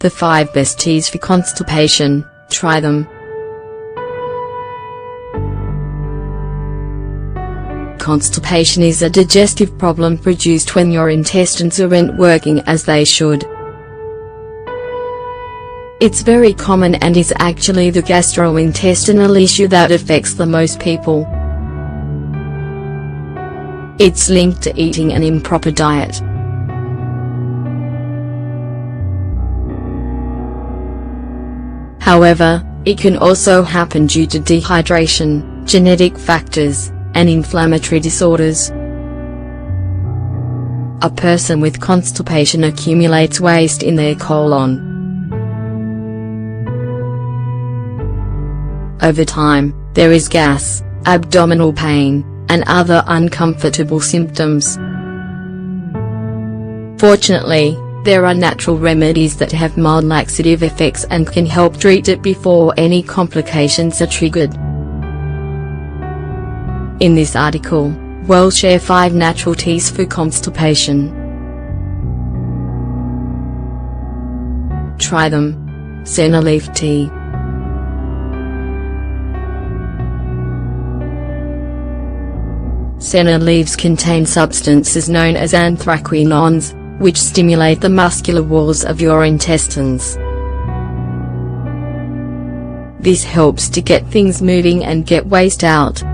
The 5 best teas for constipation. Try them. Constipation is a digestive problem produced when your intestines aren't working as they should. It's very common and is actually the gastrointestinal issue that affects the most people. It's linked to eating an improper diet. However, it can also happen due to dehydration, genetic factors, and inflammatory disorders. A person with constipation accumulates waste in their colon. Over time, there is gas, abdominal pain, and other uncomfortable symptoms. Fortunately, there are natural remedies that have mild laxative effects and can help treat it before any complications are triggered. In this article, we'll share 5 natural teas for constipation. Try them. Senna leaf tea. Senna leaves contain substances known as anthraquinones, which stimulate the muscular walls of your intestines. This helps to get things moving and get waste out.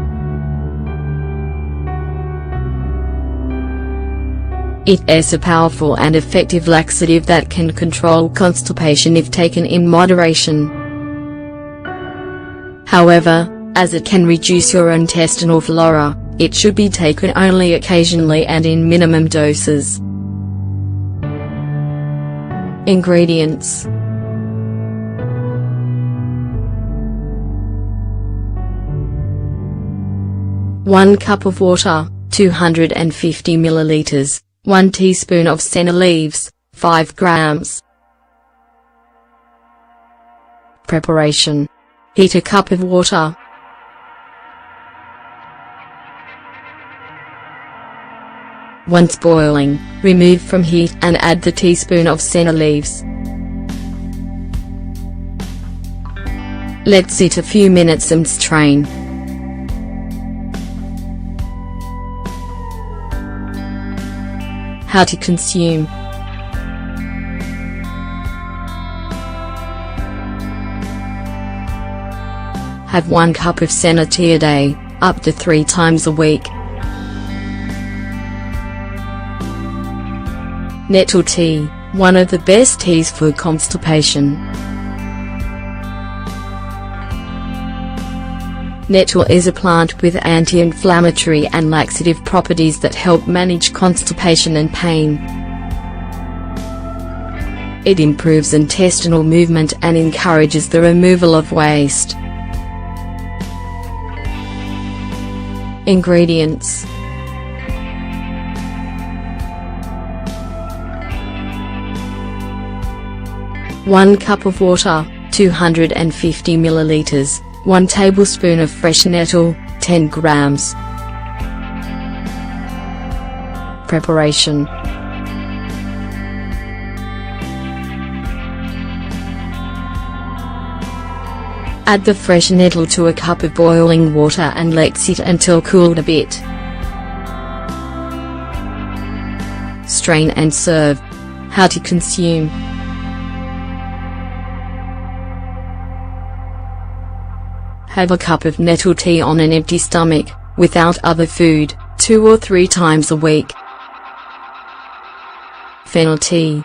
It is a powerful and effective laxative that can control constipation if taken in moderation. However, as it can reduce your intestinal flora, it should be taken only occasionally and in minimum doses. Ingredients. One cup of water, 250 milliliters, 1 teaspoon of senna leaves, 5 grams. Preparation. Heat a cup of water. Once boiling, remove from heat and add the teaspoon of senna leaves. Let sit a few minutes and strain. How to consume. Have 1 cup of senna tea a day, up to 3 times a week. Nettle tea, one of the best teas for constipation. Nettle is a plant with anti-inflammatory and laxative properties that help manage constipation and pain. It improves intestinal movement and encourages the removal of waste. Ingredients. One cup of water, 250 milliliters, 1 tablespoon of fresh nettle, 10 grams. Preparation. Add the fresh nettle to a cup of boiling water and let sit until cooled a bit. Strain and serve. How to consume. Have a cup of nettle tea on an empty stomach, without other food, 2 or 3 times a week. Fennel tea.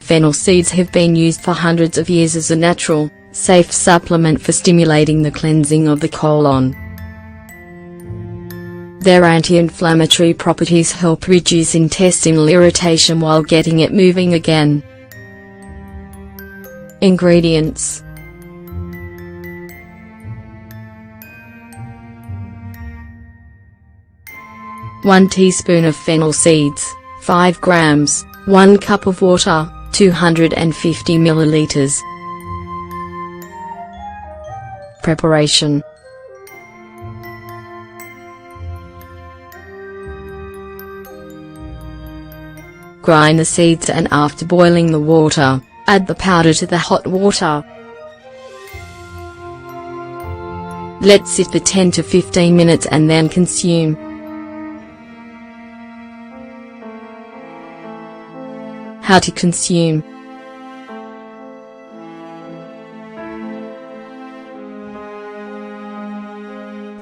Fennel seeds have been used for hundreds of years as a natural, safe supplement for stimulating the cleansing of the colon. Their anti-inflammatory properties help reduce intestinal irritation while getting it moving again. Ingredients. One teaspoon of fennel seeds, 5 grams, 1 cup of water, 250 milliliters. Preparation. Grind the seeds and after boiling the water, add the powder to the hot water. Let sit for 10 to 15 minutes and then consume. How to consume.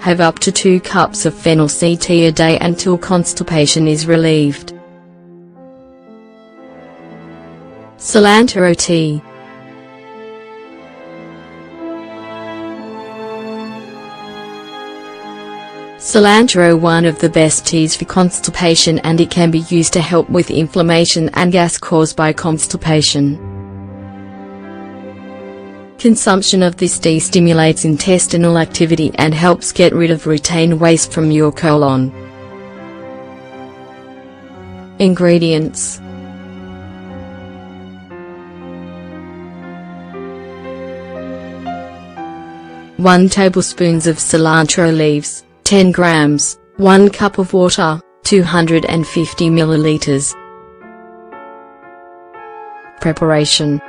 Have up to 2 cups of fennel seed tea a day until constipation is relieved. Cilantro tea. Cilantro, one of the best teas for constipation, and it can be used to help with inflammation and gas caused by constipation. Consumption of this tea stimulates intestinal activity and helps get rid of retained waste from your colon. Ingredients: 1 tablespoon of cilantro leaves, 10 grams, 1 cup of water, 250 milliliters. Preparation.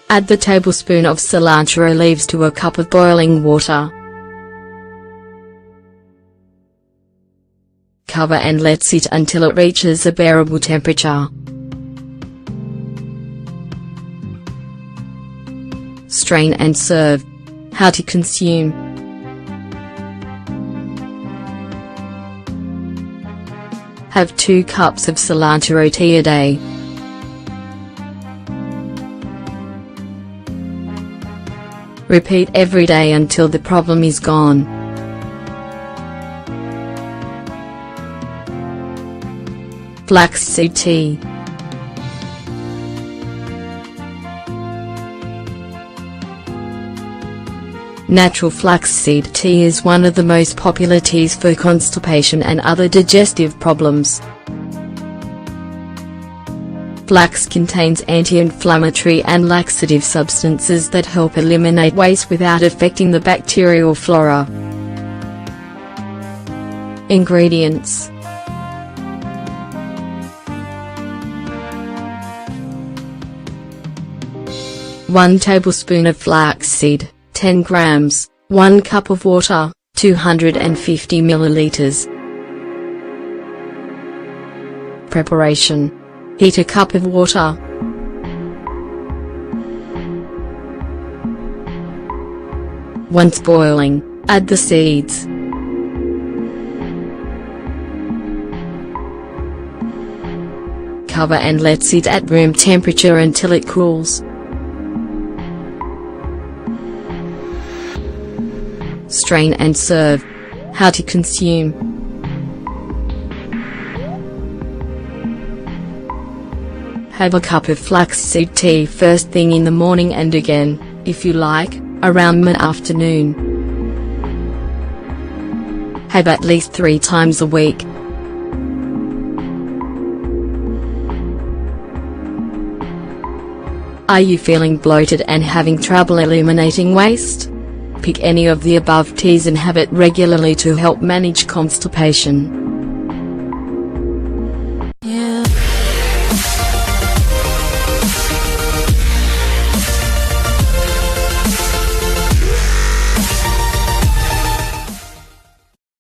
Add the tablespoon of cilantro leaves to a cup of boiling water. Cover and let sit until it reaches a bearable temperature. Strain and serve. How to consume. Have 2 cups of cilantro tea a day. Repeat every day until the problem is gone. Flaxseed tea. Natural flaxseed tea is one of the most popular teas for constipation and other digestive problems. Flax contains anti-inflammatory and laxative substances that help eliminate waste without affecting the bacterial flora. Ingredients: 1 tablespoon of flaxseed, 10 grams, 1 cup of water, 250 milliliters. Preparation. Heat a cup of water. Once boiling, add the seeds. Cover and let sit at room temperature until it cools. Strain and serve. How to consume. Have a cup of flaxseed tea first thing in the morning and again, if you like, around mid-afternoon. Have at least 3 times a week. Are you feeling bloated and having trouble eliminating waste? Pick any of the above teas and have it regularly to help manage constipation.